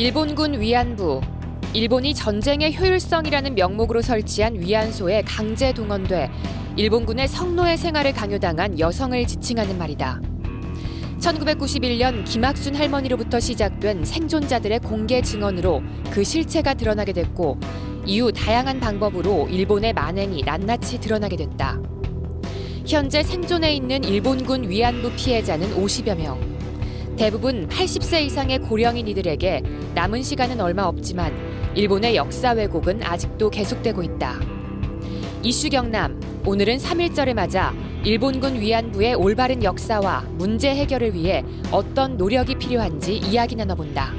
일본군 위안부. 일본이 전쟁의 효율성이라는 명목으로 설치한 위안소에 강제 동원돼 일본군의 성노예 생활을 강요당한 여성을 지칭하는 말이다. 1991년 김학순 할머니로부터 시작된 생존자들의 공개 증언으로 그 실체가 드러나게 됐고 이후 다양한 방법으로 일본의 만행이 낱낱이 드러나게 됐다. 현재 생존해 있는 일본군 위안부 피해자는 50여 명. 대부분 80세 이상의 고령인 이들에게 남은 시간은 얼마 없지만 일본의 역사 왜곡은 아직도 계속되고 있다. 이슈 경남, 오늘은 3.1절을 맞아 일본군 위안부의 올바른 역사와 문제 해결을 위해 어떤 노력이 필요한지 이야기 나눠본다.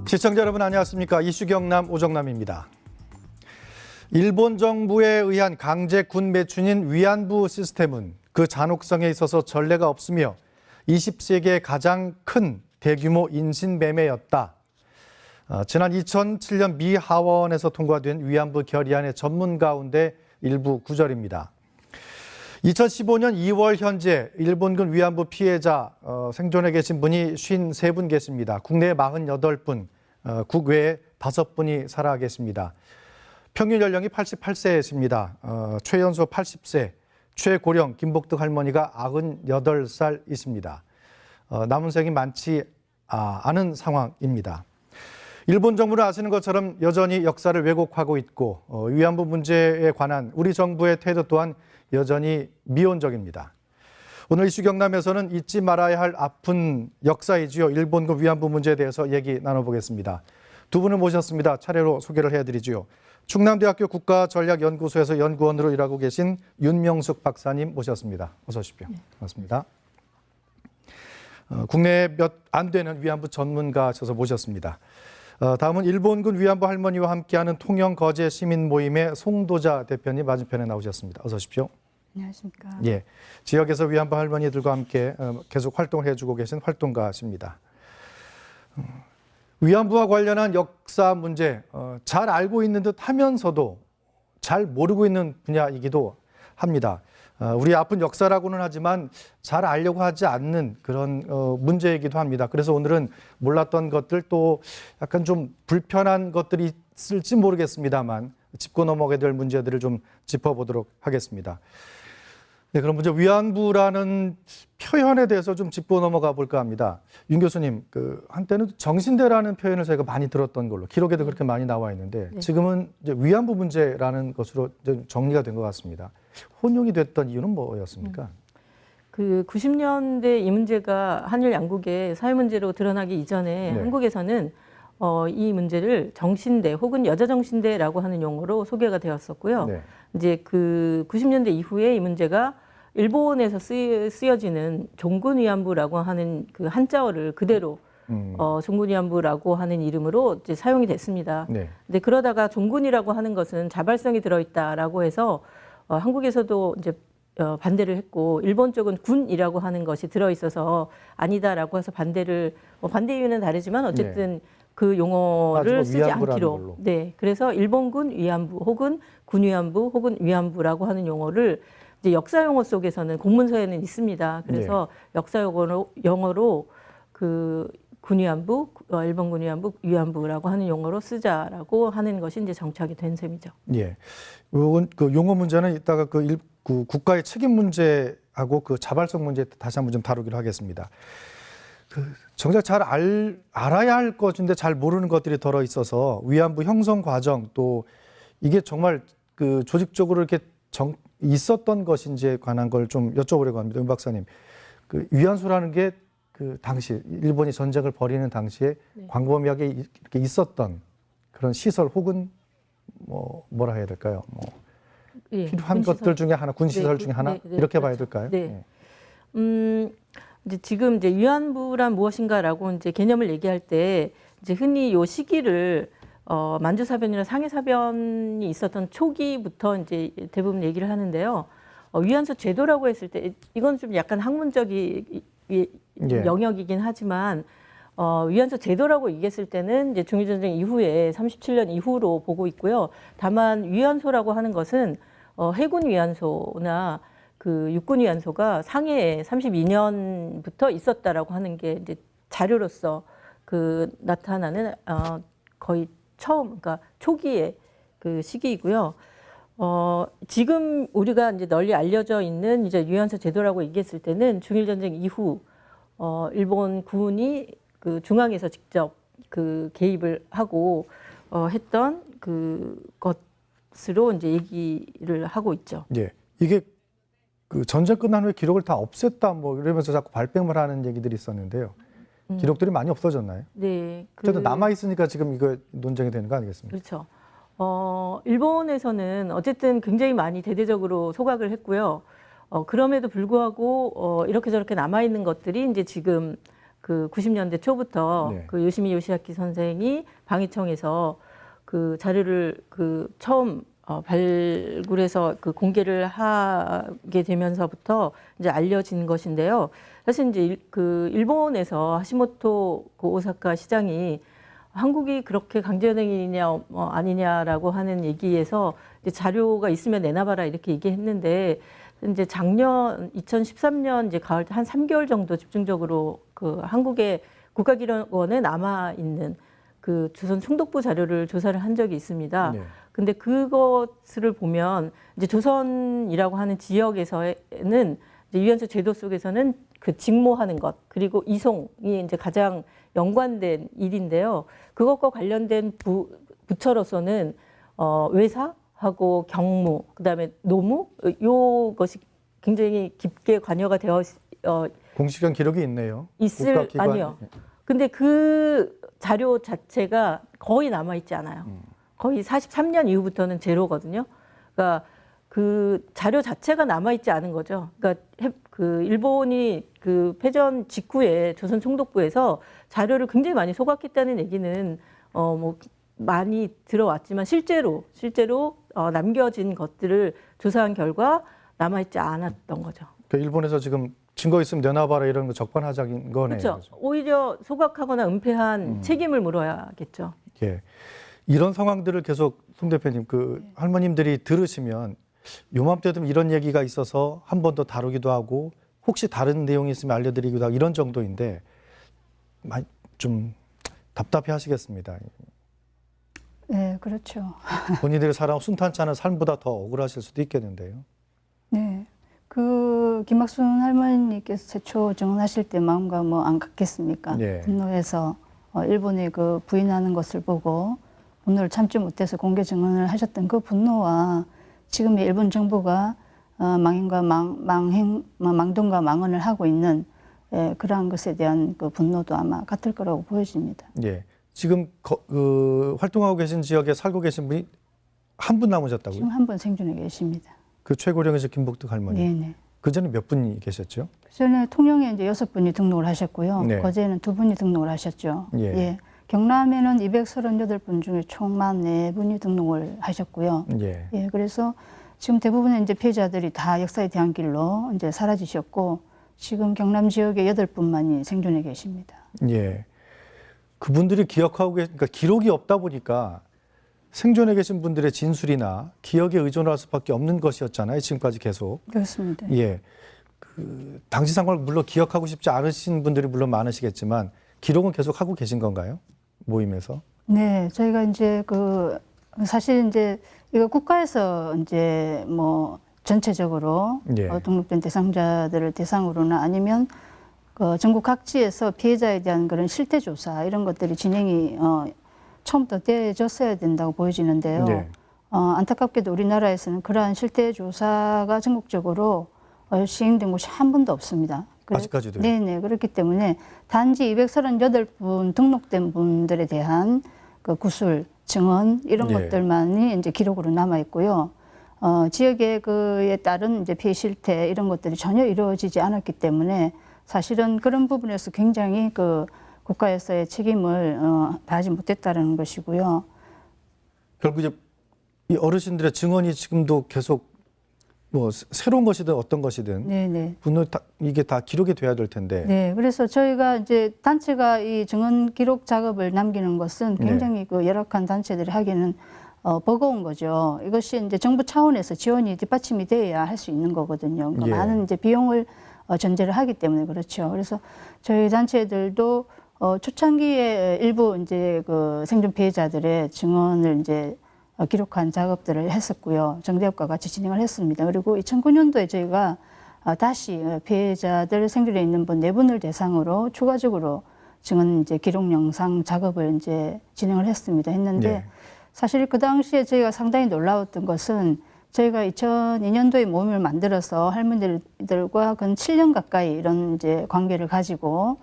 시청자 여러분 안녕하십니까. 이슈 경남 오정남입니다. 일본 정부에 의한 강제 군 매춘인 위안부 시스템은 그 잔혹성에 있어서 전례가 없으며 20세기의 가장 큰 대규모 인신매매였다. 지난 2007년 미 하원에서 통과된 위안부 결의안의 전문 가운데 일부 구절입니다. 2015년 2월 현재 일본군 위안부 피해자 생존해 계신 분이 53분 계십니다. 국내에 48분, 국외에 5분이 살아 계십니다. 평균 연령이 88세이십니다. 최연소 80세, 최고령 김복덕 할머니가 98살이십니다. 남은 생이 많지 않은 상황입니다. 일본 정부는 아시는 것처럼 여전히 역사를 왜곡하고 있고 위안부 문제에 관한 우리 정부의 태도 또한 여전히 미온적입니다. 오늘 이슈 경남에서는 잊지 말아야 할 아픈 역사이지요. 일본군 위안부 문제에 대해서 얘기 나눠보겠습니다. 두 분을 모셨습니다. 차례로 소개를 해드리지요. 충남대학교 국가전략연구소에서 연구원으로 일하고 계신 윤명숙 박사님 모셨습니다. 어서 오십시오. 반갑습니다. 국내에 몇 안 되는 위안부 전문가셔서 모셨습니다. 다음은 일본군 위안부 할머니와 함께하는 통영거제 시민 모임의 송도자 대표님 맞은편에 나오셨습니다. 어서 오십시오. 안녕하십니까. 예, 지역에서 위안부 할머니들과 함께 계속 활동을 해주고 계신 활동가십니다. 위안부와 관련한 역사 문제 잘 알고 있는 듯 하면서도 잘 모르고 있는 분야이기도 합니다. 우리 아픈 역사라고는 하지만 잘 알려고 하지 않는 그런 문제이기도 합니다. 그래서 오늘은 몰랐던 것들 또 약간 좀 불편한 것들이 있을지 모르겠습니다만 짚고 넘어가게 될 문제들을 좀 짚어보도록 하겠습니다. 네, 그럼 먼저 위안부라는 표현에 대해서 좀 짚고 넘어가 볼까 합니다. 윤 교수님, 한때는 정신대라는 표현을 저희가 많이 들었던 걸로 기록에도 그렇게 많이 나와 있는데 지금은 이제 위안부 문제라는 것으로 좀 정리가 된 것 같습니다. 혼용이 됐던 이유는 뭐였습니까? 90년대 이 문제가 한일 양국의 사회 문제로 드러나기 이전에 한국에서는 이 문제를 정신대 혹은 여자 정신대라고 하는 용어로 소개가 되었었고요. 이제 90년대 이후에 이 문제가 일본에서 쓰여지는 종군 위안부라고 하는 그 한자어를 그대로 종군 위안부라고 하는 이름으로 이제 사용이 됐습니다. 근데 그러다가 종군이라고 하는 것은 자발성이 들어있다라고 해서 한국에서도 이제 반대를 했고 일본 쪽은 군이라고 하는 것이 들어있어서 아니다라고 해서 반대를 반대 이유는 다르지만 어쨌든 그 용어를 쓰지 않기로. 그래서 일본군 위안부 혹은 군 위안부 혹은 위안부라고 하는 용어를 이제 역사 용어 속에서는 공문서에는 있습니다. 그래서 역사 영어로 군 위안부, 일본군 위안부, 위안부라고 하는 용어로 쓰자라고 하는 것이 이제 정착이 된 셈이죠. 예, 이건 그 용어 문제는 이따가 그 국가의 책임 문제하고 그 자발성 문제 다시 한번 좀 다루기로 하겠습니다. 정작 잘 알아야 할 것인데 잘 모르는 것들이 들어 있어서 위안부 형성 과정 또 이게 정말 조직적으로 이렇게 있었던 것인지에 관한 걸 좀 여쭤보려고 합니다. 윤 박사님, 위안소라는 게 당시 일본이 전쟁을 벌이는 당시에 광범위하게 이렇게 있었던 그런 시설 혹은 뭐라 해야 될까요? 필요한 것들 중에 하나, 군시설 중에 하나 이렇게 봐야 될까요? 이제 지금 이제 위안부란 무엇인가라고 이제 개념을 얘기할 때 이제 흔히 요 시기를 만주사변이나 상해사변이 있었던 초기부터 이제 대부분 얘기를 하는데요. 위안소 제도라고 했을 때 이건 좀 약간 학문적인 영역이긴 하지만 위안소 제도라고 얘기했을 때는 이제 중일전쟁 이후에 37년 이후로 보고 있고요. 다만 위안소라고 하는 것은 해군 위안소나 그 육군 위안소가 상해에 32년부터 있었다라고 하는 게 이제 자료로서 그 나타나는 거의 처음, 그러니까 초기의 그 시기이고요. 지금 우리가 이제 널리 알려져 있는 이제 위안소 제도라고 얘기했을 때는 중일전쟁 이후 일본 군이 그 중앙에서 직접 그 개입을 하고 했던 그 것으로 이제 얘기를 하고 있죠. 예, 이게 그 전쟁 끝난 후에 기록을 다 없앴다 뭐 이러면서 자꾸 발뺌을 하는 얘기들이 있었는데요. 기록들이 많이 없어졌나요? 네. 그래도 남아 있으니까 지금 이거 논쟁이 되는 거 아니겠습니까? 그렇죠. 일본에서는 어쨌든 굉장히 많이 대대적으로 소각을 했고요. 그럼에도 불구하고 이렇게 저렇게 남아 있는 것들이 이제 지금 그 90년대 초부터 네. 그 요시미 요시하키 선생이 방위청에서 그 자료를 그 처음 발굴해서 그 공개를 하게 되면서부터 이제 알려진 것인데요. 사실 이제 그 일본에서 하시모토 그 오사카 시장이 한국이 그렇게 강제연행이냐 아니냐라고 하는 얘기에서 이제 자료가 있으면 내놔봐라 이렇게 얘기했는데 이제 작년 2013년 이제 가을 한 3개월 정도 집중적으로 그 한국의 국가기록원에 남아 있는 그 조선 총독부 자료를 조사를 한 적이 있습니다. 네. 근데 그것을 보면 이제 조선이라고 하는 지역에서는 이제 위안소 제도 속에서는 그 직모하는 것 그리고 이송이 이제 가장 연관된 일인데요. 그것과 관련된 부처로서는 외사하고 경무, 그다음에 노무 요것이 굉장히 깊게 관여가 되어 공식적인 기록이 있네요. 있을 국가기관. 아니요. 근데 그 자료 자체가 거의 남아 있지 않아요. 거의 43년 이후부터는 제로거든요. 그러니까 그 자료 자체가 남아 있지 않은 거죠. 그러니까 그 일본이 그 패전 직후에 조선 총독부에서 자료를 굉장히 많이 소각했다는 얘기는 뭐 많이 들어왔지만 실제로 남겨진 것들을 조사한 결과 남아 있지 않았던 거죠. 그러니까 일본에서 지금 증거 있으면 내놔봐라 이런 거 적반하장인 거네요. 그렇죠. 오히려 소각하거나 은폐한 책임을 물어야겠죠. 예. 이런 상황들을 계속 송 대표님 그 할머님들이 들으시면 요맘때 되면 이런 얘기가 있어서 한 번 더 다루기도 하고 혹시 다른 내용이 있으면 알려드리기도 하고 이런 정도인데 많이 좀 답답해 하시겠습니다. 네, 그렇죠. 본인들이 살아온 순탄치 않은 삶보다 더 억울하실 수도 있겠는데요. 네. 그 김학순 할머니께서 최초 증언하실 때 마음과 뭐 안 같겠습니까? 네. 분노해서 일본이 그 부인하는 것을 보고 분노를 참지 못해서 공개 증언을 하셨던 그 분노와 지금의 일본 정부가 망행과 망동과 망언을 하고 있는 그러한 것에 대한 그 분노도 아마 같을 거라고 보여집니다. 예. 지금 활동하고 계신 지역에 살고 계신 분이 한 분 남으셨다고요? 지금 한 분 생존해 계십니다. 그 최고령이신 김복득 할머니. 네네. 그전에 몇 분이 계셨죠? 전에 통영에 이제 6분이 등록을 하셨고요. 네. 거제에는 2분이 등록을 하셨죠. 예. 예. 경남에는 238분 중에 총 44분이 등록을 하셨고요. 예. 예. 그래서 지금 대부분의 이제 피해자들이 다 역사에 대한 길로 이제 사라지셨고 지금 경남 지역에 8분만이 생존해 계십니다. 예. 그분들이 기억하고 그러니까 기록이 없다 보니까 생존해 계신 분들의 진술이나 기억에 의존할 수밖에 없는 것이었잖아요. 지금까지 계속. 그렇습니다. 예. 그 당시 상황을 물론 기억하고 싶지 않으신 분들이 물론 많으시겠지만 기록은 계속 하고 계신 건가요? 모임에서? 네, 저희가 이제 그 사실 이제 이거 국가에서 이제 뭐 전체적으로 예. 등록된 대상자들을 대상으로나 아니면 그 전국 각지에서 피해자에 대한 그런 실태 조사 이런 것들이 진행이 처음부터 되어졌어야 된다고 보여지는데요. 예. 안타깝게도 우리나라에서는 그러한 실태 조사가 전국적으로 시행된 곳이 한 번도 없습니다. 아직까지도요? 네네. 그렇기 때문에 단지 238분 등록된 분들에 대한 그 구술, 증언 이런 예. 것들만이 이제 기록으로 남아 있고요. 지역의 그에 따른 이제 피해 실태 이런 것들이 전혀 이루어지지 않았기 때문에 사실은 그런 부분에서 굉장히 그 국가에서의 책임을 다하지 못했다는 것이고요. 결국 이제 이 어르신들의 증언이 지금도 계속 뭐 새로운 것이든 어떤 것이든 네네. 분노 이게 다 기록이 돼야 될 텐데. 네, 그래서 저희가 이제 단체가 이 증언 기록 작업을 남기는 것은 굉장히 그 열악한 단체들이 하기는 버거운 거죠. 이것이 이제 정부 차원에서 지원이 뒷받침이 돼야 할 수 있는 거거든요. 그러니까 예. 많은 이제 비용을 전제를 하기 때문에 그렇죠. 그래서 저희 단체들도 초창기에 일부 이제 그 생존 피해자들의 증언을 이제 기록한 작업들을 했었고요. 정대협과 같이 진행을 했습니다. 그리고 2009년도에 저희가 다시 피해자들 생존에 있는 분 4분을 대상으로 추가적으로 증언 이제 기록 영상 작업을 이제 진행을 했는데 네. 사실 그 당시에 저희가 상당히 놀라웠던 것은 저희가 2002년도에 모임을 만들어서 할머니들과 근 7년 가까이 이런 이제 관계를 가지고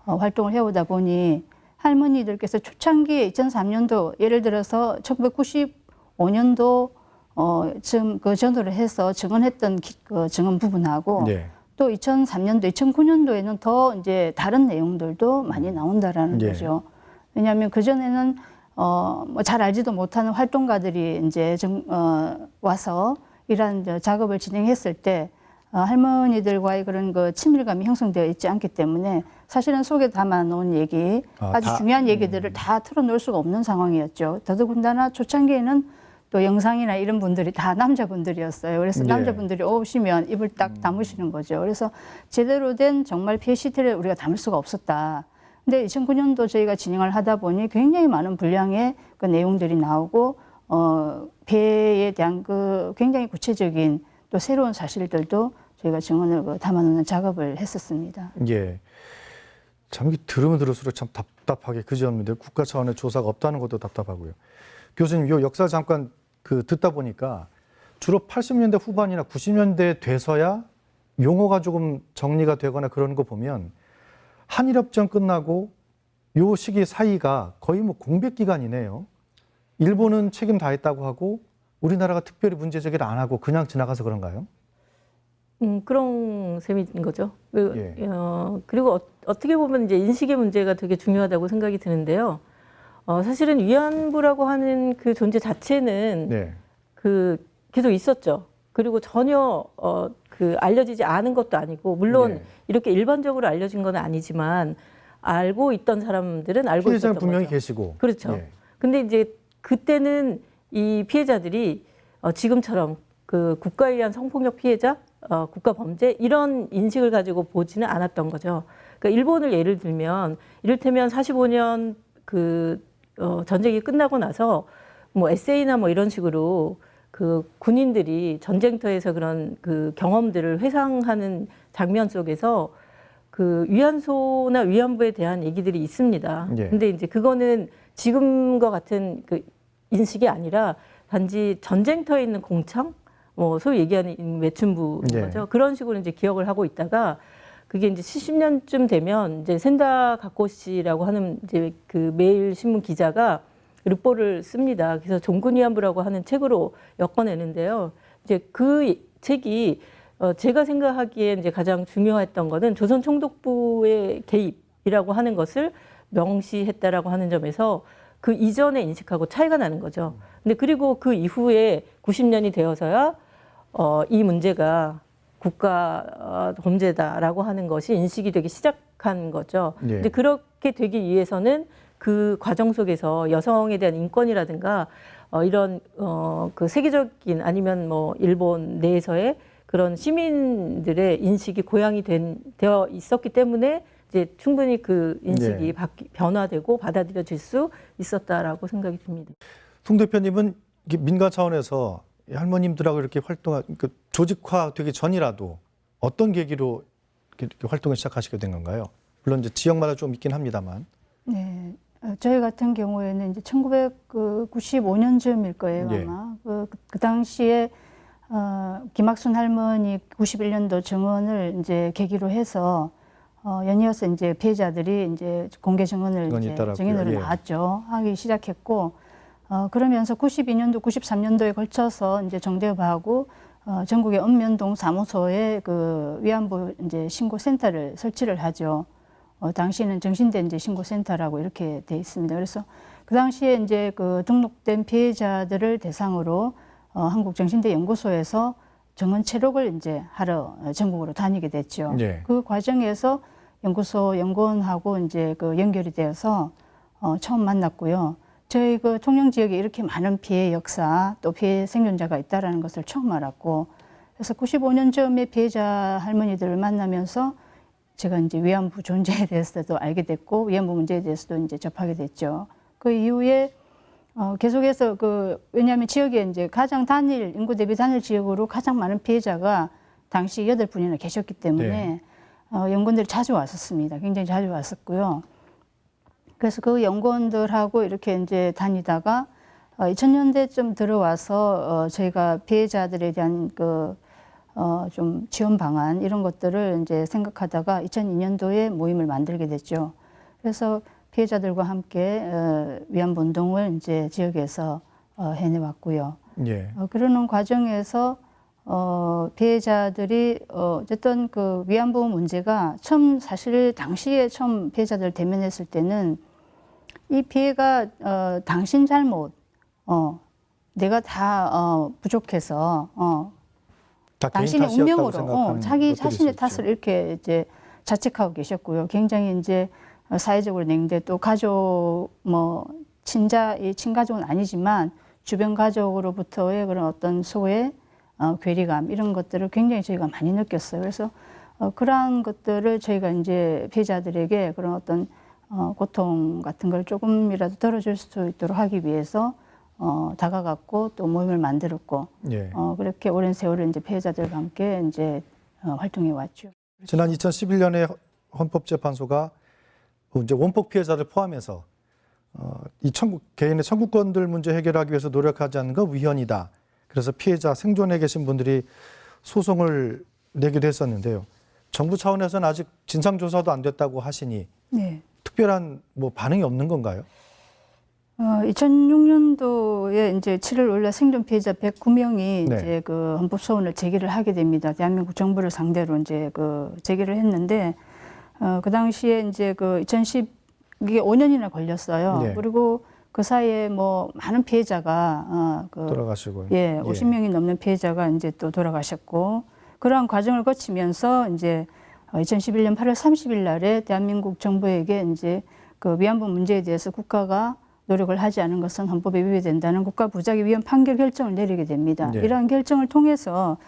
활동을 해오다 보니 할머니들께서 초창기에 2003년도 예를 들어서 1995년도 지금 그 전후를 해서 증언했던 그 증언 부분하고 네. 또 2003년도, 2009년도에는 더 이제 다른 내용들도 많이 나온다라는 예. 거죠. 왜냐하면 그 전에는 뭐 잘 알지도 못하는 활동가들이 이제 와서 이러한 작업을 진행했을 때 할머니들과의 그런 그 친밀감이 형성되어 있지 않기 때문에 사실은 속에 담아놓은 얘기, 아주 중요한 얘기들을 다 털어놓을 수가 없는 상황이었죠. 더더군다나 초창기에는 또 영상이나 이런 분들이 다 남자분들이었어요. 그래서 예. 남자분들이 오시면 입을 딱 다무시는 거죠. 그래서 제대로 된 정말 피해 시태를 우리가 담을 수가 없었다. 근데 2009년도 저희가 진행을 하다 보니 굉장히 많은 분량의 그 내용들이 나오고 피해에 대한 그 굉장히 구체적인 또 새로운 사실들도 저희가 증언을 담아놓는 작업을 했었습니다. 예. 참 이게 들으면 들을수록 참 답답하게 그지없는데 국가 차원의 조사가 없다는 것도 답답하고요. 교수님, 요 역사 잠깐 듣다 보니까 주로 80년대 후반이나 90년대 돼서야 용어가 조금 정리가 되거나 그러는 거 보면 한일협정 끝나고 요 시기 사이가 거의 뭐 공백 기간이네요. 일본은 책임 다했다고 하고 우리나라가 특별히 문제 제기를 안 하고 그냥 지나가서 그런가요? 그런 셈인 거죠. 예. 그리고 어떻게 보면 이제 인식의 문제가 되게 중요하다고 생각이 드는데요. 사실은 위안부라고 하는 그 존재 자체는 네. 계속 있었죠. 그리고 전혀 알려지지 않은 것도 아니고 물론 네. 이렇게 일반적으로 알려진 건 아니지만 알고 있던 사람들은 알고 피해자는 있었던 분명히 거죠. 계시고. 그렇죠. 예. 근데 이제 그때는 이 피해자들이 지금처럼 그 국가에 의한 성폭력 피해자, 국가 범죄 이런 인식을 가지고 보지는 않았던 거죠. 그러니까 일본을 예를 들면 이를테면 45년 전쟁이 끝나고 나서 뭐 에세이나 뭐 이런 식으로 그 군인들이 전쟁터에서 그런 그 경험들을 회상하는 장면 속에서 그 위안소나 위안부에 대한 얘기들이 있습니다. 예. 근데 이제 그거는 지금과 같은 그 인식이 아니라 단지 전쟁터에 있는 공청, 뭐 소위 얘기하는 외춘부인 예. 거죠. 그런 식으로 이제 기억을 하고 있다가 그게 이제 70년쯤 되면 이제 센다 가코시라고 하는 이제 그 매일 신문 기자가 르포를 씁니다. 그래서 종군위안부라고 하는 책으로 엮어내는데요. 이제 그 책이 제가 생각하기에 이제 가장 중요했던 거는 조선 총독부의 개입이라고 하는 것을 명시했다라고 하는 점에서 그 이전의 인식하고 차이가 나는 거죠. 근데 그리고 그 이후에 90년이 되어서야 이 문제가 국가 범죄다라고 하는 것이 인식이 되기 시작한 거죠. 예. 근데 그렇게 되기 위해서는 그 과정 속에서 여성에 대한 인권이라든가 이런 그 세계적인 아니면 뭐 일본 내에서의 그런 시민들의 인식이 고양이 되어 있었기 때문에 이제 충분히 그 인식이 변화되고 받아들여질 수 있었다라고 생각이 듭니다. 송 대표님은 민간 차원에서 할머님들하고 이렇게 활동한 조직화되기 전이라도 어떤 계기로 이렇게 활동을 시작하시게 된 건가요? 물론 이제 지역마다 좀 있긴 합니다만. 네. 저희 같은 경우에는 이제 1995년쯤일 거예요, 예. 아마. 그 당시에 김학순 할머니 91년도 증언을 이제 계기로 해서 연이어서 이제 피해자들이 이제 공개 증언을 이제 있더라고요. 증인으로 예. 나왔죠. 하기 시작했고 그러면서 92년도, 93년도에 걸쳐서 이제 정대협하고 전국의 읍면동 사무소에 그 위안부 이제 신고센터를 설치를 하죠. 당시에는 정신대 이제 신고센터라고 이렇게 돼 있습니다. 그래서 그 당시에 이제 그 등록된 피해자들을 대상으로 한국정신대 연구소에서 정원 체록을 이제 하러 전국으로 다니게 됐죠. 예. 그 과정에서 연구소 연구원하고 이제 그 연결이 되어서 처음 만났고요. 저희 그 통영 지역에 이렇게 많은 피해 역사 또 피해 생존자가 있다라는 것을 처음 알았고, 그래서 95년 쯤에 피해자 할머니들을 만나면서 제가 이제 위안부 존재에 대해서도 알게 됐고 위안부 문제에 대해서도 이제 접하게 됐죠. 그 이후에 계속해서 왜냐하면 지역에 이제 가장 인구 대비 단일 지역으로 가장 많은 피해자가 당시 8분이나 계셨기 때문에 네. 연구원들이 자주 왔었습니다. 굉장히 자주 왔었고요. 그래서 그 연구원들하고 이렇게 이제 다니다가 2000년대쯤 들어와서 저희가 피해자들에 대한 좀 지원 방안 이런 것들을 이제 생각하다가 2002년도에 모임을 만들게 됐죠. 그래서 피해자들과 함께 위안부 운동을 이제 지역에서 해내왔고요. 예. 그러는 과정에서 피해자들이 어쨌든 그 위안부 문제가 사실 당시에 처음 피해자들 대면했을 때는 이 피해가 당신 잘못, 내가 다 부족해서 다 개인 당신의 탓이었다고 운명으로 생각하는 자기 것들이 자신의 있었죠. 탓을 이렇게 이제 자책하고 계셨고요. 굉장히 이제 사회적으로 냉대, 또 가족 친가족은 아니지만 주변 가족으로부터의 그런 어떤 소외, 괴리감 이런 것들을 굉장히 저희가 많이 느꼈어요. 그래서 그러한 것들을 저희가 이제 피해자들에게 그런 어떤 고통 같은 걸 조금이라도 덜어줄 수 있도록 하기 위해서 다가갔고 또 모임을 만들었고 예. 그렇게 오랜 세월을 이제 피해자들과 함께 이제 활동해 왔죠. 지난 2011년에 헌법재판소가 이제 원폭 피해자를 포함해서 이 개인의 청구권들 문제 해결하기 위해서 노력하지 않는 건 위헌이다. 그래서 피해자 생존해 계신 분들이 소송을 내기도 했었는데요. 정부 차원에서는 아직 진상조사도 안 됐다고 하시니 네. 특별한 반응이 없는 건가요? 2006년도에 이제 7월 5일 생존 피해자 109명이 네. 이제 그 헌법 소원을 제기를 하게 됩니다. 대한민국 정부를 상대로 이제 제기를 했는데 그 당시에 이제 이게 5년이나 걸렸어요. 네. 그리고 그 사이에 많은 피해자가 돌아가시고. 예, 50명이 넘는 피해자가 이제 또 돌아가셨고, 그러한 과정을 거치면서 이제 2011년 8월 30일 날에 대한민국 정부에게 이제 그 위안부 문제에 대해서 국가가 노력을 하지 않은 것은 헌법에 위배된다는 국가 부작위 위헌 판결 결정을 내리게 됩니다. 네. 이러한 결정을 통해서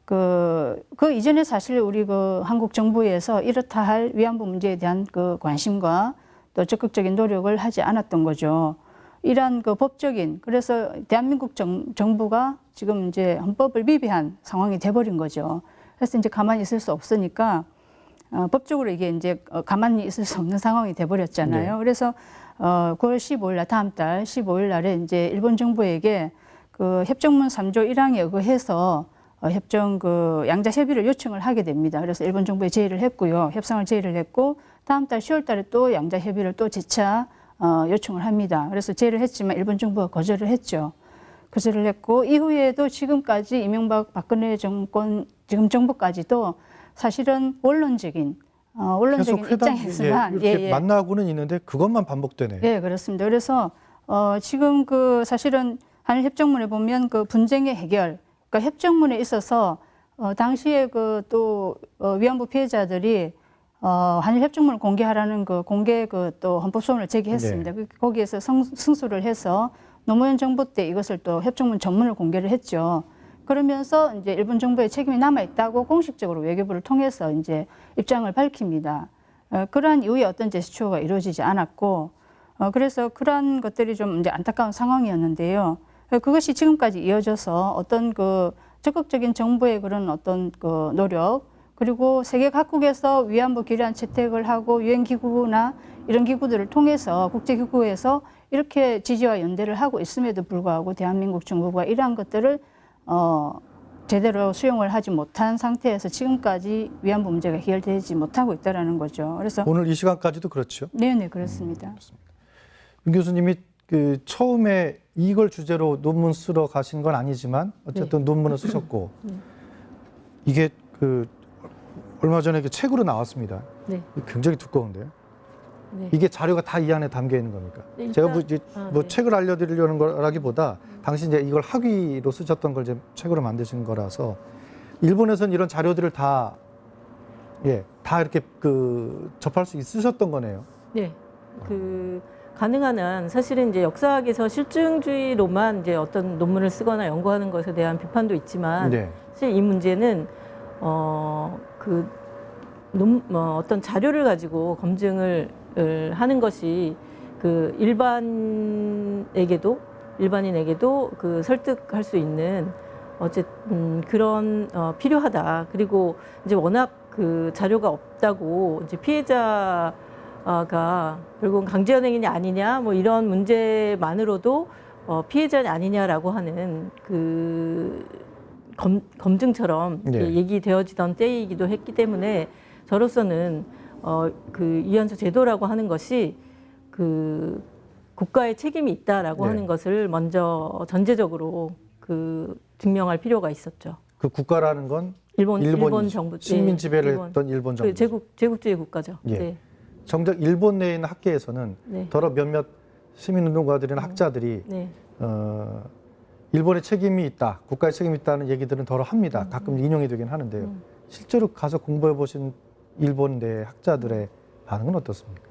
그 이전에 사실 우리 한국 정부에서 이렇다 할 위안부 문제에 대한 관심과 또 적극적인 노력을 하지 않았던 거죠. 이러한 법적인, 그래서 대한민국 정부가 지금 이제 헌법을 위배한 상황이 돼버린 거죠. 그래서 이제 가만히 있을 수 없으니까 법적으로 이게 이제 가만히 있을 수 없는 상황이 돼버렸잖아요. 네. 그래서 9월 15일 날, 다음 달 15일 날에 이제 일본 정부에게 협정문 3조 1항에 의거해서 협정 양자 협의를 요청을 하게 됩니다. 그래서 일본 정부에 제의를 했고요. 협상을 제의를 했고, 다음 달 10월 달에 또 양자 협의를 또 재차 요청을 합니다. 그래서 제의를 했지만 일본 정부가 거절을 했죠. 거절을 했고, 이후에도 지금까지 이명박 박근혜 정권, 지금 정부까지도 사실은 원론적인 계속 회담, 입장에서만 이렇게 만나고는 있는데 그것만 반복되네요. 네, 그렇습니다. 그래서 지금 사실은 한일 협정문에 보면 분쟁의 해결, 그러니까 협정문에 있어서 당시에 또 위안부 피해자들이 한일 협정문을 공개하라는 공개 또 헌법 소원을 제기했습니다. 네. 거기에서 승수를 해서 노무현 정부 때 이것을 또 협정문 전문을 공개를 했죠. 그러면서 이제 일본 정부의 책임이 남아 있다고 공식적으로 외교부를 통해서 이제 입장을 밝힙니다. 그러한 이후에 어떤 제스처가 이루어지지 않았고, 그래서 그러한 것들이 좀 이제 안타까운 상황이었는데요. 그것이 지금까지 이어져서 어떤 적극적인 정부의 그런 어떤 노력, 그리고 세계 각국에서 위안부 기란 채택을 하고 유엔 기구나 이런 기구들을 통해서 국제기구에서 이렇게 지지와 연대를 하고 있음에도 불구하고 대한민국 정부가 이러한 것들을 제대로 수용을 하지 못한 상태에서 지금까지 위안부 문제가 해결되지 못하고 있다는 거죠. 그래서 오늘 이 시간까지도 그렇죠. 네, 그렇습니다. 윤 교수님이 처음에 이걸 주제로 논문 쓰러 가신 건 아니지만 어쨌든 논문을 쓰셨고 이게 얼마 전에 책으로 나왔습니다. 네. 굉장히 두꺼운데요. 네. 이게 자료가 다 이 안에 담겨 있는 겁니까? 네, 제가 네. 책을 알려드리려는 거라기보다 당시 이제 이걸 학위로 쓰셨던 걸 이제 책으로 만드신 거라서 일본에서는 이런 자료들을 다 이렇게 접할 수 있으셨던 거네요. 네. 가능한 한 사실은 이제 역사학에서 실증주의로만 이제 어떤 논문을 쓰거나 연구하는 것에 대한 비판도 있지만 사실 이 문제는 어떤 자료를 가지고 검증을 하는 것이 일반인에게도 설득할 수 있는 어쨌든 그런 필요하다. 그리고 이제 워낙 자료가 없다고 이제 피해자가 결국은 강제연행이냐 아니냐 뭐 이런 문제만으로도 피해자 아니냐라고 하는 검증처럼 얘기되어지던 때이기도 했기 때문에 저로서는 위안소 제도라고 하는 것이 국가의 책임이 있다라고 하는 것을 먼저 전제적으로 증명할 필요가 있었죠. 그 국가라는 건 일본 정부 식민 지배를 했던 일본 정부. 제국주의 국가죠. 네. 정작 일본 내에 있는 학계에서는 더러 몇몇 시민운동가들이나 학자들이 일본의 책임이 있다, 국가의 책임이 있다는 얘기들은 더러 합니다. 가끔 인용이 되긴 하는데요. 실제로 가서 공부해 보신 일본 내 학자들의 반응은 어떻습니까?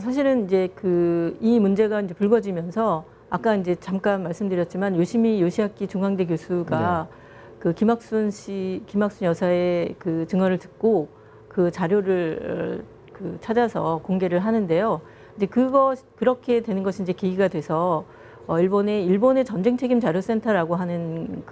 사실은 이제 이 문제가 이제 불거지면서 아까 이제 잠깐 말씀드렸지만 요시미 요시아키 중앙대 교수가 김학순 여사의 증언을 듣고 자료를 찾아서 공개를 하는데요. 이제 그렇게 되는 것이 이제 계기가 돼서 일본의 전쟁 책임 자료센터라고 하는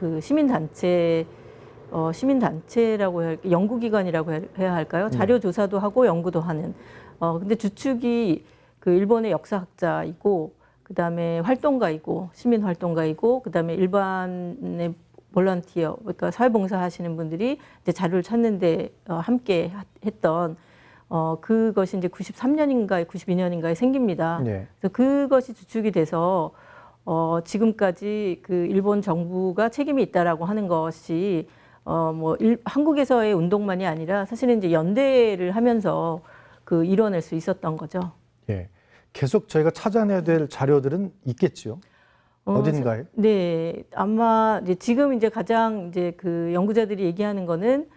시민단체라고 연구기관이라고 해야 할까요? 자료 조사도 하고 연구도 하는. 근데 주축이 일본의 역사학자이고, 그 다음에 활동가이고, 시민 활동가이고, 그 다음에 일반의 볼런티어, 그러니까 사회봉사 하시는 분들이 이제 자료를 찾는데 함께 했던 그것이 이제 93년인가에 92년인가에 생깁니다. 그래서 그것이 주축이 돼서 지금까지 일본 정부가 책임이 있다라고 하는 것이 한국에서의 운동만이 아니라 사실은 이제 연대를 하면서 이뤄낼 수 있었던 거죠. 예. 계속 저희가 찾아내야 될 자료들은 있겠지요. 어딘가에? 네, 아마 이제 지금 이제 가장 이제 연구자들이 얘기하는 거는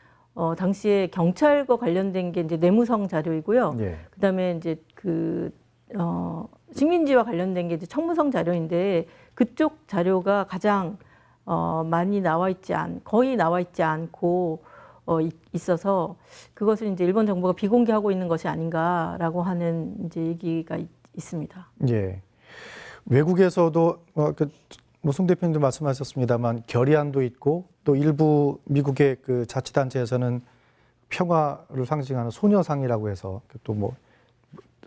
당시에 경찰과 관련된 게 이제 내무성 자료이고요. 그다음에 이제 식민지와 관련된 게 이제 청무성 자료인데 그쪽 자료가 가장 많이 거의 나와 있지 않고 있어서 그것을 이제 일본 정부가 비공개하고 있는 것이 아닌가라고 하는 이제 얘기가 있습니다. 예. 외국에서도 송 대표님도 말씀하셨습니다만 결의안도 있고 또 일부 미국의 자치단체에서는 평화를 상징하는 소녀상이라고 해서 또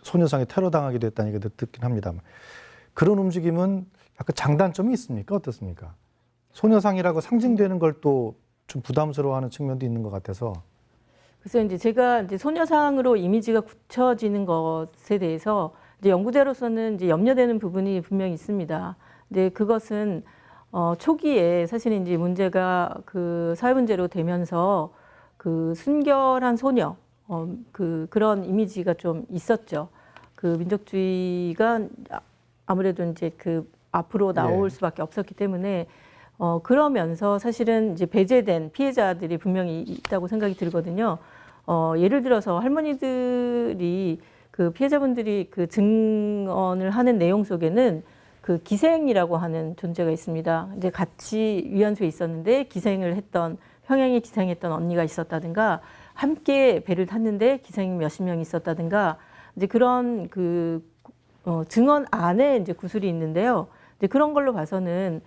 소녀상이 테러당하기도 했다는 얘기도 듣긴 합니다만 그런 움직임은 약간 장단점이 있습니까? 어떻습니까? 소녀상이라고 상징되는 걸 또 좀 부담스러워하는 측면도 있는 것 같아서. 그래서 이제 제가 이제 소녀상으로 이미지가 굳혀지는 것에 대해서 이제 연구자로서는 이제 염려되는 부분이 분명히 있습니다. 근데 그것은 초기에 사실은 이제 문제가 사회 문제로 되면서 순결한 소녀 그런 이미지가 좀 있었죠. 민족주의가 아무래도 이제 앞으로 나올 수밖에 없었기 때문에 그러면서 사실은 이제 배제된 피해자들이 분명히 있다고 생각이 들거든요. 예를 들어서 할머니들이 피해자분들이 증언을 하는 내용 속에는 기생이라고 하는 존재가 있습니다. 이제 같이 위안소에 있었는데 평양에 기생했던 언니가 있었다든가, 함께 배를 탔는데 기생이 몇십 명 있었다든가, 이제 그런 증언 안에 이제 구술이 있는데요. 이제 그런 걸로 봐서는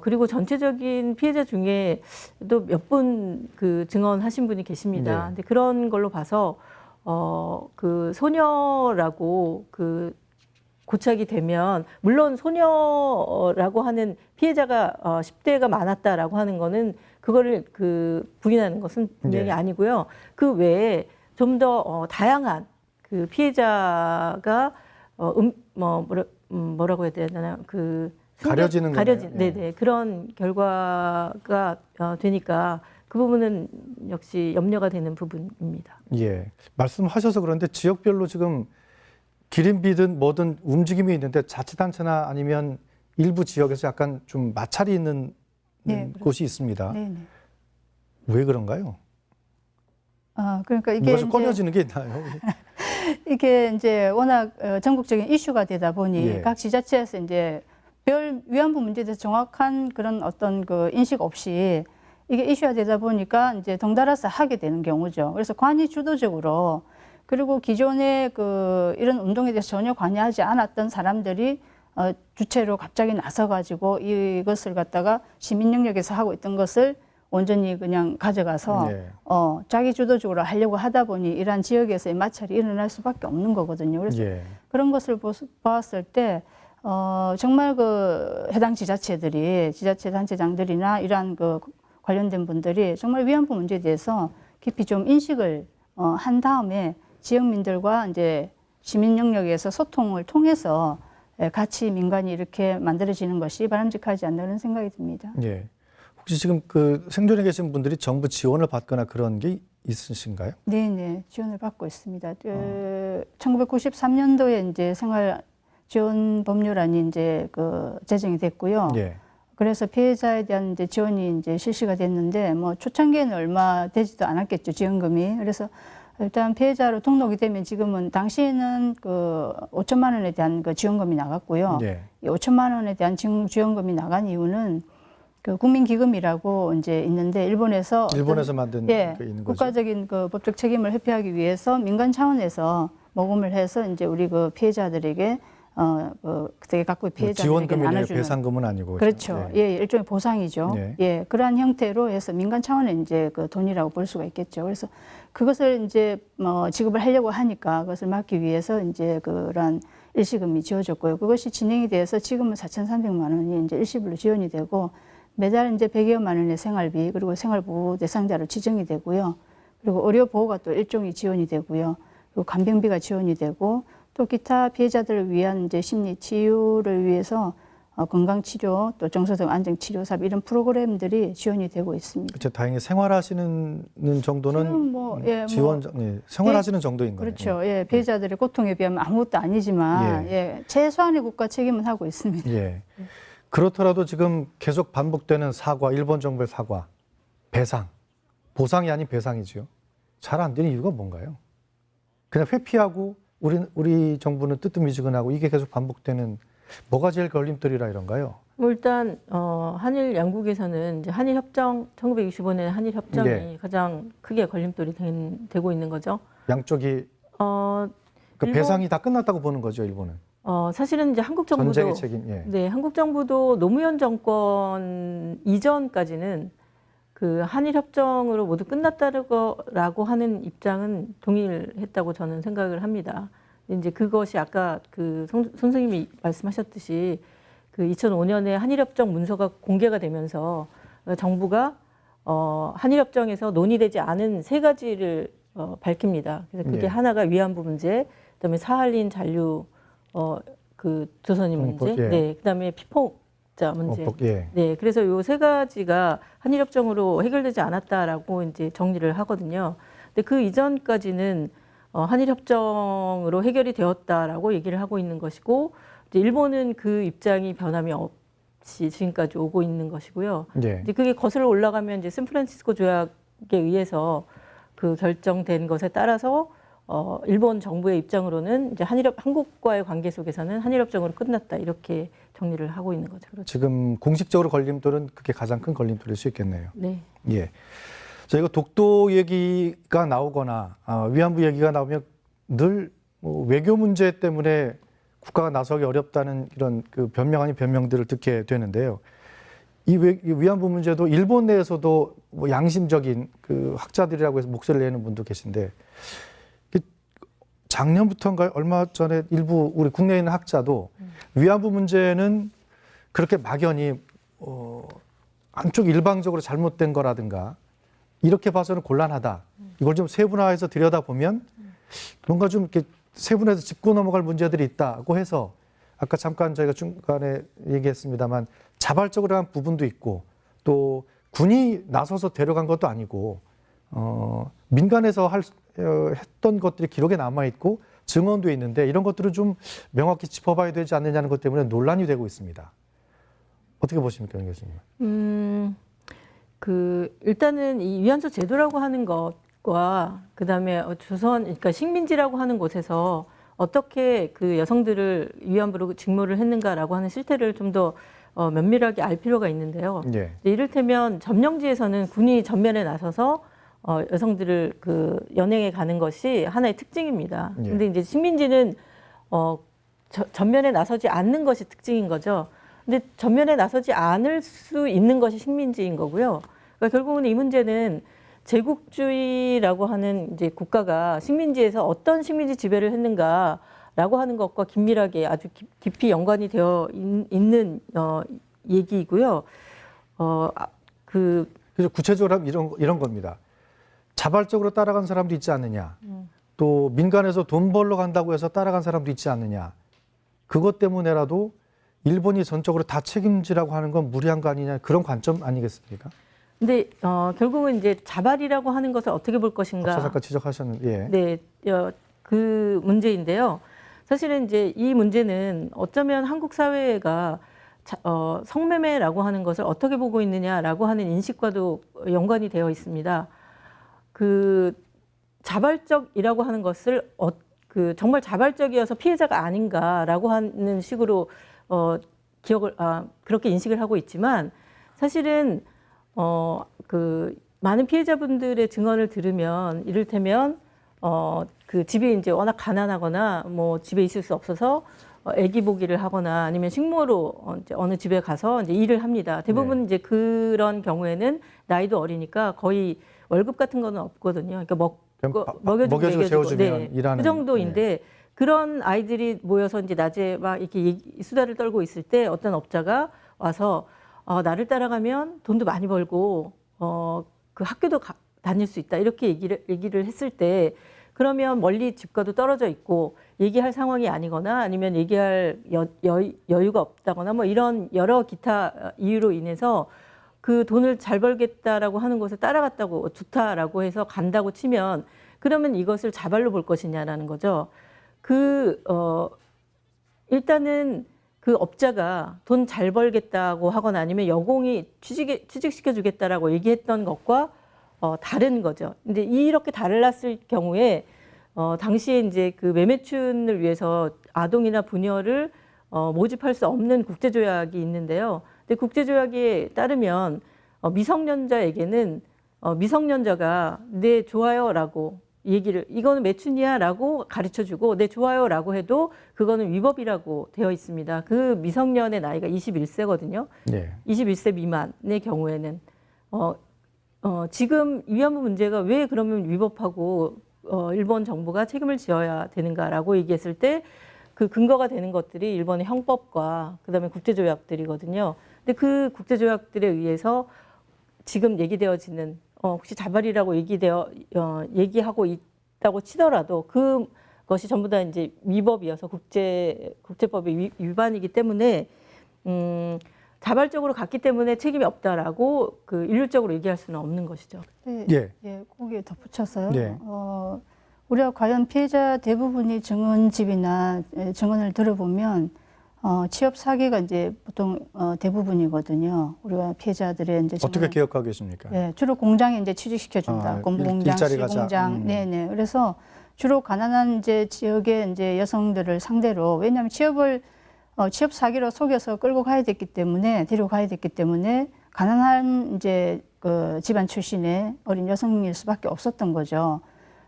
그리고 전체적인 피해자 중에도 몇 분 증언하신 분이 계십니다. 근데 그런 걸로 봐서 소녀라고 고착이 되면, 물론 소녀라고 하는 피해자가 10대가 많았다라고 하는 거는 그거를 부인하는 것은 분명히 아니고요. 그 외에 좀 더 다양한 피해자가 뭐라고 해야 되나요? 가려지는 네네, 그런 결과가 되니까 그 부분은 역시 염려가 되는 부분입니다. 예, 말씀하셔서 그런데 지역별로 지금 기린비든 뭐든 움직임이 있는데 자치단체나 아니면 일부 지역에서 약간 좀 마찰이 있는 네, 곳이 있습니다. 네, 네. 왜 그런가요? 그러니까 이게 뭐가 좀 꺼려지는 게 있나요? 이게 이제 워낙 전국적인 이슈가 되다 보니 예. 각 지자체에서 이제 별 위안부 문제에 대해서 정확한 그런 어떤 그 인식 없이 이게 이슈가 되다 보니까 이제 덩달아서 하게 되는 경우죠. 그래서 관이 주도적으로 그리고 기존에 그 이런 운동에 대해서 전혀 관여하지 않았던 사람들이 주체로 갑자기 나서가지고 이것을 갖다가 시민 영역에서 하고 있던 것을 온전히 그냥 가져가서 네. 자기 주도적으로 하려고 하다 보니 이러한 지역에서의 마찰이 일어날 수밖에 없는 거거든요. 그래서 예. 그런 것을 보았을 때 정말 그 해당 지자체들이 지자체 단체장들이나 이러한 그 관련된 분들이 정말 위안부 문제에 대해서 깊이 좀 인식을 한 다음에 지역민들과 이제 시민 영역에서 소통을 통해서 같이 민간이 이렇게 만들어지는 것이 바람직하지 않나는 생각이 듭니다. 예. 혹시 지금 그 생존에 계신 분들이 정부 지원을 받거나 그런 게 있으신가요? 네네, 지원을 받고 있습니다. 1993년도에 이제 생활 지원 법률안이 이제 그 제정이 됐고요. 예. 그래서 피해자에 대한 이제 지원이 이제 실시가 됐는데 뭐 초창기에는 얼마 되지도 않았겠죠, 지원금이. 그래서 일단 피해자로 등록이 되면 지금은 당시에는 그 5천만 원에 대한 그 지원금이 나갔고요. 예. 이 5천만 원에 대한 지원금이 나간 이유는 그 국민기금이라고 이제 있는데 일본에서 만든 예, 그 있는 거죠. 국가적인 그 법적 책임을 회피하기 위해서 민간 차원에서 모금을 해서 이제 우리 그 피해자들에게 그때 갖고 피해자들에게 지원금이네요. 나눠주는 배상금은 아니고. 그렇죠. 예. 예, 일종의 보상이죠. 네. 예, 그러한 형태로 해서 민간 차원의 이제 그 돈이라고 볼 수가 있겠죠. 그래서 그것을 이제 지급을 하려고 하니까 그것을 막기 위해서 이제 그러한 일시금이 지어졌고요. 그것이 진행이 돼서 지금은 4,300만 원이 이제 일시불로 지원이 되고 매달 이제 100여만 원의 생활비 그리고 생활보호 대상자로 지정이 되고요. 그리고 의료보호가 또 일종의 지원이 되고요. 그리고 간병비가 지원이 되고 또 기타 피해자들을 위한 이제 심리 치유를 위해서 건강치료 또 정서적 안정치료 사업 이런 프로그램들이 지원이 되고 있습니다. 그렇죠. 다행히 생활하시는 정도는 지금 뭐, 예, 지원 생활하시는 정도인 거예요. 그렇죠. 예, 피해자들의 고통에 비하면 아무것도 아니지만 예, 최소한의 국가 책임은 하고 있습니다. 예. 그렇더라도 지금 계속 반복되는 사과, 일본 정부의 사과, 배상, 보상이 아닌 배상이죠. 잘 안 되는 이유가 뭔가요? 그냥 회피하고 우리 정부는 뜨뜻미지근하고 이게 계속 반복되는 뭐가 제일 걸림돌이라 이런가요? 뭐 일단 한일 양국에서는 이제 한일 협정 1965년 한일 협정이 네. 가장 크게 걸림돌이 되고 있는 거죠. 양쪽이 그 일본- 배상이 다 끝났다고 보는 거죠, 일본은. 사실은 이제 한국 정부도 전쟁의 책임. 예. 네, 한국 정부도 노무현 정권 이전까지는 그 한일 협정으로 모두 끝났다라고 하는 입장은 동일했다고 저는 생각을 합니다. 이제 그것이 아까 그 선생님이 말씀하셨듯이 그 2005년에 한일 협정 문서가 공개가 되면서 정부가 한일 협정에서 논의되지 않은 세 가지를 밝힙니다. 그래서 그게 예. 하나가 위안부 문제, 그다음에 사할린 잔류 그 조선인 문제, 예. 네, 그다음에 피폭자 문제. 예. 네, 그래서 요 세 가지가 한일협정으로 해결되지 않았다라고 이제 정리를 하거든요. 근데 그 이전까지는 한일협정으로 해결이 되었다라고 얘기를 하고 있는 것이고, 이제 일본은 그 입장이 변함이 없이 지금까지 오고 있는 것이고요. 예. 이제 그게 거슬러 올라가면 이제 샌프란시스코 조약에 의해서 그 결정된 것에 따라서 일본 정부의 입장으로는 이제 한국과의 관계 속에서는 한일협정으로 끝났다 이렇게 정리를 하고 있는 거죠. 그렇죠. 지금 공식적으로 걸림돌은 그게 가장 큰 걸림돌일 수 있겠네요. 네. 예. 저희가 독도 얘기가 나오거나 위안부 얘기가 나오면 늘 뭐 외교 문제 때문에 국가가 나서기 어렵다는 이런 그 변명 아닌 변명들을 듣게 되는데요. 이 위안부 문제도 일본 내에서도 뭐 양심적인 그 학자들이라고 해서 목소리를 내는 분도 계신데 작년부터인가요? 얼마 전에 일부 우리 국내에 있는 학자도 위안부 문제는 그렇게 막연히 한쪽 일방적으로 잘못된 거라든가 이렇게 봐서는 곤란하다. 이걸 좀 세분화해서 들여다보면 뭔가 좀 이렇게 세분화해서 짚고 넘어갈 문제들이 있다고 해서 아까 잠깐 저희가 중간에 얘기했습니다만 자발적으로 한 부분도 있고 또 군이 나서서 데려간 것도 아니고 민간에서 했던 것들이 기록에 남아있고 증언도 있는데 이런 것들을 좀 명확히 짚어봐야 되지 않느냐는 것 때문에 논란이 되고 있습니다. 어떻게 보십니까, 임 교수님? 일단은 이 위안소 제도라고 하는 것과 그다음에 그러니까 식민지라고 하는 곳에서 어떻게 그 여성들을 위안부로 직무를 했는가라고 하는 실태를 좀 더 면밀하게 알 필요가 있는데요. 예. 이를테면 점령지에서는 군이 전면에 나서서 여성들을 그 연행해 가는 것이 하나의 특징입니다. 예. 근데 이제 식민지는 전면에 나서지 않는 것이 특징인 거죠. 근데 전면에 나서지 않을 수 있는 것이 식민지인 거고요. 그러니까 결국은 이 문제는 제국주의라고 하는 이제 국가가 식민지에서 어떤 식민지 지배를 했는가라고 하는 것과 긴밀하게 아주 깊이 연관이 되어 있는 얘기이고요. 그래서 구체적으로 하면 이런 겁니다. 자발적으로 따라간 사람도 있지 않느냐. 또 민간에서 돈 벌러 간다고 해서 따라간 사람도 있지 않느냐. 그것 때문에라도 일본이 전적으로 다 책임지라고 하는 건 무리한 거 아니냐. 그런 관점 아니겠습니까? 근데 결국은 이제 자발이라고 하는 것을 어떻게 볼 것인가. 앞서 잠깐 지적하셨는데. 예. 네, 그 문제인데요. 사실은 이제 이 문제는 어쩌면 한국 사회가 성매매라고 하는 것을 어떻게 보고 있느냐라고 하는 인식과도 연관이 되어 있습니다. 그 자발적이라고 하는 것을 정말 자발적이어서 피해자가 아닌가라고 하는 식으로 그렇게 인식을 하고 있지만 사실은 그 많은 피해자분들의 증언을 들으면 이를테면 그 집이 이제 워낙 가난하거나 뭐 집에 있을 수 없어서 애기 보기를 하거나 아니면 식모로 이제 어느 집에 가서 이제 일을 합니다. 대부분 네. 이제 그런 경우에는 나이도 어리니까 거의 월급 같은 거는 없거든요. 그러니까 먹여주고 재워주면 일하는. 그 정도인데 그런 아이들이 모여서 이제 낮에 막 이렇게 수다를 떨고 있을 때 어떤 업자가 와서 나를 따라가면 돈도 많이 벌고 그 학교도 다닐 수 있다 이렇게 얘기를 했을 때 그러면 멀리 집과도 떨어져 있고 얘기할 상황이 아니거나 아니면 얘기할 여유가 없다거나 뭐 이런 여러 기타 이유로 인해서 그 돈을 잘 벌겠다라고 하는 곳에 따라갔다고 좋다라고 해서 간다고 치면 그러면 이것을 자발로 볼 것이냐라는 거죠. 일단은 그 업자가 돈 잘 벌겠다고 하거나 아니면 여공이 취직시켜 주겠다라고 얘기했던 것과 다른 거죠. 근데 이렇게 달랐을 경우에 당시에 이제 그 매매춘을 위해서 아동이나 부녀를 모집할 수 없는 국제조약이 있는데요. 근데 국제조약에 따르면 미성년자에게는 미성년자가 네 좋아요라고 이거는 매춘이야라고 가르쳐주고 네 좋아요라고 해도 그거는 위법이라고 되어 있습니다. 그 미성년의 나이가 21세거든요. 네. 21세 미만의 경우에는 지금 위안부 문제가 왜 그러면 위법하고 일본 정부가 책임을 지어야 되는가라고 얘기했을 때 그 근거가 되는 것들이 일본의 형법과 그다음에 국제조약들이거든요. 근데 그 국제조약들에 의해서 지금 얘기되어지는 혹시 자발이라고 얘기하고 있다고 치더라도 그것이 전부 다 이제 위법이어서 국제법의 위반이기 때문에 자발적으로 갔기 때문에 책임이 없다라고 그 일률적으로 얘기할 수는 없는 것이죠. 네, 예. 예, 거기에 덧붙여서요. 네. 우리가 과연 피해자 대부분이 증언집이나 증언을 들어보면 취업 사기가 이제 보통 대부분이거든요. 우리가 피해자들의 이제 어떻게 기억하고 계십니까? 네, 주로 공장에 이제 취직시켜준다. 공장, 일자리 가자. 시공장, 네네. 그래서 주로 가난한 이제 지역의 이제 여성들을 상대로 왜냐하면 취업 사기로 속여서 끌고 가야 됐기 때문에 데려가야 됐기 때문에 가난한 이제 그 집안 출신의 어린 여성일 수밖에 없었던 거죠.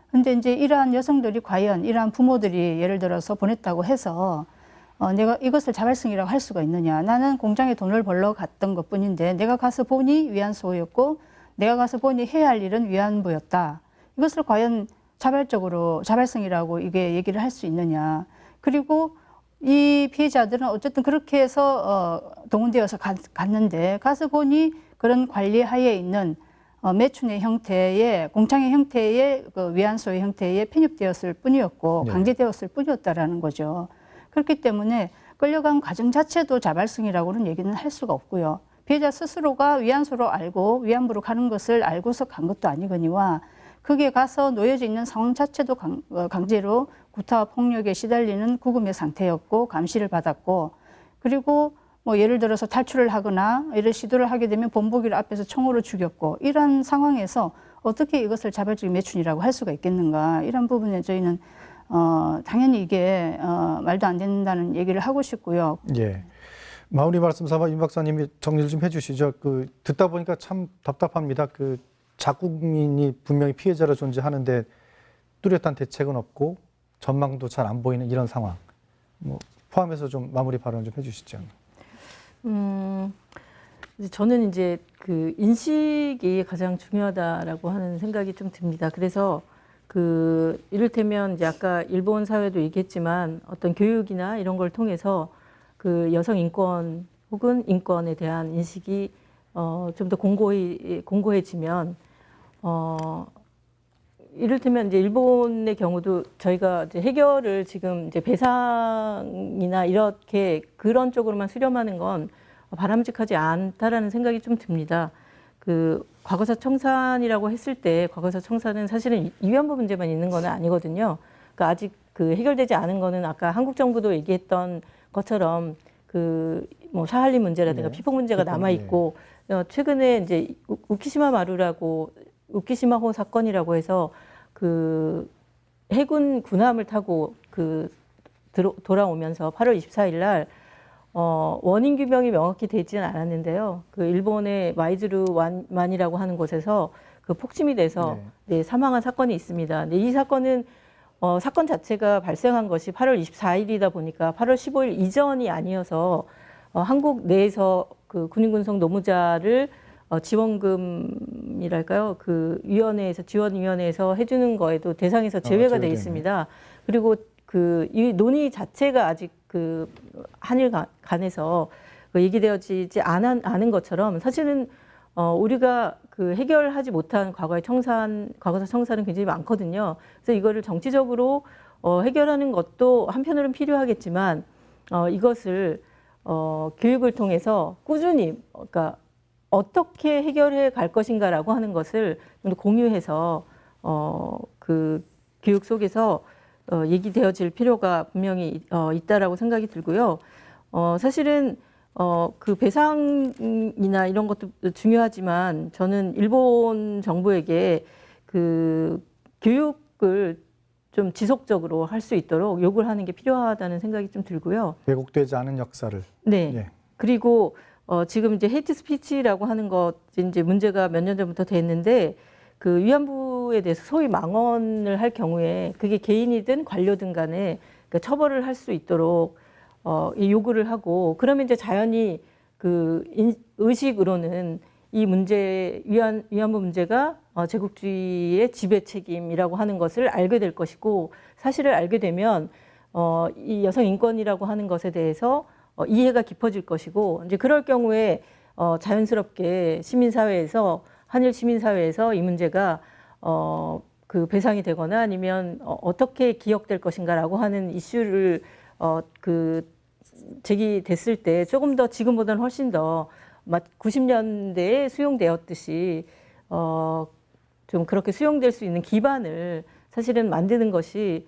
근데 이제 이러한 여성들이 과연 이러한 부모들이 예를 들어서 보냈다고 해서 내가 이것을 자발성이라고 할 수가 있느냐. 나는 공장에 돈을 벌러 갔던 것 뿐인데 내가 가서 보니 위안소였고 내가 가서 보니 해야 할 일은 위안부였다. 이것을 과연 자발성이라고 이게 얘기를 할 수 있느냐. 그리고 이 피해자들은 어쨌든 그렇게 해서 동원되어서 갔는데 가서 보니 그런 관리 하에 있는 매춘의 형태의 공장의 형태의 그 위안소의 형태에 편입되었을 뿐이었고 네. 강제되었을 뿐이었다라는 거죠. 그렇기 때문에 끌려간 과정 자체도 자발성이라고는 얘기는 할 수가 없고요. 피해자 스스로가 위안소로 알고 위안부로 가는 것을 알고서 간 것도 아니거니와 거기에 가서 놓여져 있는 상황 자체도 강제로 구타와 폭력에 시달리는 구금의 상태였고 감시를 받았고 그리고 뭐 예를 들어서 탈출을 하거나 이런 시도를 하게 되면 본보기를 앞에서 총으로 죽였고 이런 상황에서 어떻게 이것을 자발적 매춘이라고 할 수가 있겠는가 이런 부분에 저희는 당연히 이게 말도 안 된다는 얘기를 하고 싶고요. 예. 마무리 말씀 삼아 임 박사님이 정리를 좀 해주시죠. 듣다 보니까 참 답답합니다. 자국민이 분명히 피해자로 존재하는데 뚜렷한 대책은 없고 전망도 잘 안 보이는 이런 상황. 포함해서 좀 마무리 발언 좀 해주시죠. 저는 이제 그 인식이 가장 중요하다라고 하는 생각이 좀 듭니다. 그래서 이를테면 이제 아까 일본 사회도 얘기했지만 어떤 교육이나 이런 걸 통해서 그 여성 인권 혹은 인권에 대한 인식이 좀 더 공고해지면 이를테면 이제 일본의 경우도 저희가 이제 해결을 지금 이제 배상이나 이렇게 그런 쪽으로만 수렴하는 건 바람직하지 않다라는 생각이 좀 듭니다. 과거사 청산이라고 했을 때 과거사 청산은 사실은 위안부 문제만 있는 건 아니거든요. 그러니까 아직 해결되지 않은 거는 아까 한국 정부도 얘기했던 것처럼 뭐 사할린 문제라든가 네. 피폭 문제가 남아 있고 최근에 이제 우키시마 마루라고 우키시마호 사건이라고 해서 해군 군함을 타고 돌아오면서 8월 24일 날 원인 규명이 명확히 되지는 않았는데요. 일본의 와이즈루만이라고 하는 곳에서 폭침이 돼서 네, 사망한 사건이 있습니다. 근데 이 사건은 사건 자체가 발생한 것이 8월 24일이다 보니까 8월 15일 이전이 아니어서 한국 내에서 군인군성 노무자를 지원금이랄까요? 지원위원회에서 해주는 거에도 대상에서 제외가 돼 있습니다. 그리고 이 논의 자체가 아직 한일 간에서 얘기되어지지 않은 것처럼 사실은 우리가 해결하지 못한 과거사 청산은 굉장히 많거든요. 그래서 이거를 정치적으로 해결하는 것도 한편으로는 필요하겠지만 이것을 교육을 통해서 꾸준히 그러니까 어떻게 해결해 갈 것인가라고 하는 것을 좀 더 공유해서 교육 속에서 얘기되어질 필요가 분명히 있다라고 생각이 들고요. 사실은 배상이나 이런 것도 중요하지만 저는 일본 정부에게 교육을 좀 지속적으로 할 수 있도록 요구를 하는 게 필요하다는 생각이 좀 들고요. 왜곡되지 않은 역사를. 네. 예. 그리고 지금 이제 헤이트 스피치라고 하는 것 이제 문제가 몇 년 전부터 됐는데 위안부에 대해서 소위 망언을 할 경우에 그게 개인이든 관료든 간에 처벌을 할 수 있도록 요구를 하고 그러면 이제 자연히 의식으로는 이 문제 위안부 문제가 제국주의의 지배 책임이라고 하는 것을 알게 될 것이고 사실을 알게 되면 이 여성 인권이라고 하는 것에 대해서 이해가 깊어질 것이고 이제 그럴 경우에 자연스럽게 한일 시민사회에서 이 문제가 배상이 되거나 아니면 어떻게 기억될 것인가라고 하는 이슈를 제기됐을 때 조금 더 지금보다는 훨씬 더 90년대에 수용되었듯이 좀 그렇게 수용될 수 있는 기반을 사실은 만드는 것이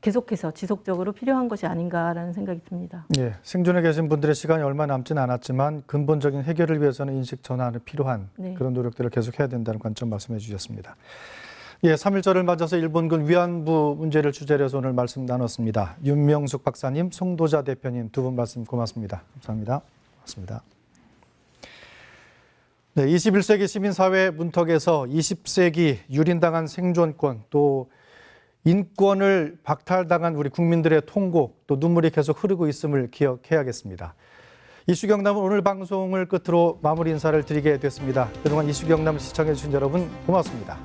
계속해서 지속적으로 필요한 것이 아닌가라는 생각이 듭니다. 예, 생존에 계신 분들의 시간이 얼마 남지는 않았지만 근본적인 해결을 위해서는 인식 전환이 필요한 그런 노력들을 계속해야 된다는 관점 말씀해 주셨습니다. 예, 3.1절을 맞아서 일본군 위안부 문제를 주제로 해서 오늘 말씀 나눴습니다. 윤명숙 박사님, 송도자 대표님 두 분 말씀 고맙습니다. 감사합니다. 고맙습니다. 네, 21세기 시민사회 문턱에서 20세기 유린당한 생존권 또 인권을 박탈당한 우리 국민들의 통고 또 눈물이 계속 흐르고 있음을 기억해야겠습니다. 이슈경남은 오늘 방송을 끝으로 마무리 인사를 드리게 됐습니다. 그동안 이슈경남을 시청해 주신 여러분 고맙습니다.